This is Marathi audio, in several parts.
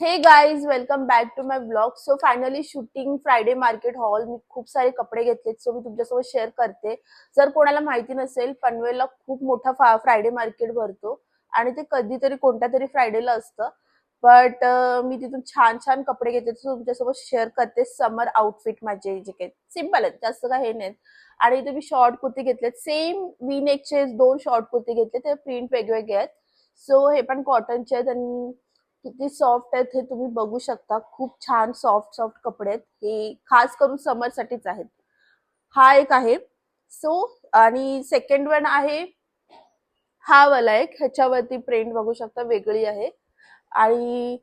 हे guys welcome back to my blog. So finally shooting Friday market hall. मी खूप सारे कपडे घेतलेत, सो मी तुमच्यासोबत शेअर करते. जर कोणाला माहिती नसेल, पनवेलला खूप मोठा फ्रायडे मार्केट भरतो आणि ते कधीतरी कोणत्या तरी फ्रायडेला असतं. बट मी तिथून छान छान कपडे घेते, सो तुमच्यासोबत शेअर करते. समर आउटफिट माझे जे काही सिम्पल आहेत, जास्त काही हे नाहीत. आणि इथे मी शॉर्ट कुर्ती घेतलेत, सेम वी नेकचे 2 शॉर्ट कुर्ती घेतले, ते प्रिंट वेगवेगळे आहेत. सो हे पण कॉटनचे आहेत आणि किती सॉफ्ट आहेत हे तुम्ही बघू शकता. खूप छान सॉफ्ट सॉफ्ट कपडे आहेत, हे खास करून समर साठीच आहेत. हा एक आहे. सो आणि सेकंड वन आहे हा वाला एक, ह्याच्यावरती प्रिंट बघू शकता वेगळी आहे आणि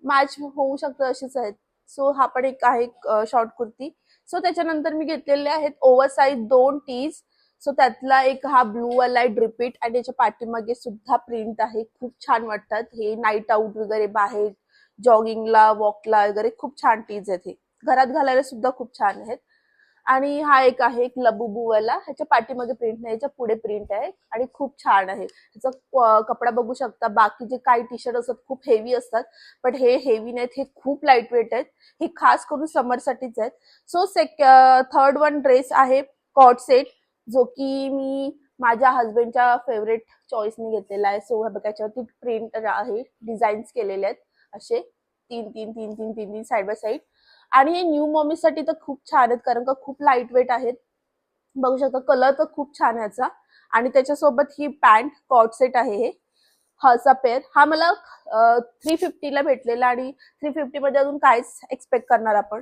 मॅच होऊ शकतं अशीच आहेत. सो हा पण एक आहे शॉर्ट कुर्ती. सो त्याच्यानंतर मी घेतलेले आहेत ओव्हरसाइज 2 टीज. सो त्यातला एक हा ब्लू वाला आहे ड्रिपिट आणि त्याच्या पाठीमागे सुद्धा प्रिंट आहे. खूप छान वाटतात हे नाईट आउट वगैरे, बाहेर जॉगिंगला वॉकला वगैरे खूप छान टीज आहेत. हे घरात घालायला सुद्धा खूप छान आहेत. आणि हा एक आहे एक लबुबूवाला, ह्याच्या पाठीमागे प्रिंट नाही, ह्याच्या पुढे प्रिंट आहे आणि खूप छान आहे. ह्याचा कपडा बघू शकता. बाकी जे काही टी शर्ट असतात खूप हेवी असतात, पण हे हेवी नाहीत, हे खूप लाईट वेट आहेत. हे खास करून समर साठीच आहेत. सो थर्ड वन ड्रेस आहे कॉट सेट, जो की मी माझ्या हस्बंडच्या फेवरेट चॉईसने घेतलेला आहे. सो बघा याच्यावरती प्रिंट आहे, डिझाईन्स केलेले आहेत असे तीन तीन तीन तीन तीन तीन साईड बाय साईड. आणि हे न्यू मॉमीसाठी तर खूप छान आहेत, कारण का खूप लाईट वेट आहेत. बघू शकता कलर तर खूप छान आहे याचा. आणि त्याच्यासोबत ही पॅन्ट कॉट सेट आहे. हे हाचा पेअर हा मला 350 ला भेटलेला आणि 350 मध्ये अजून काहीच एक्सपेक्ट करणार आपण.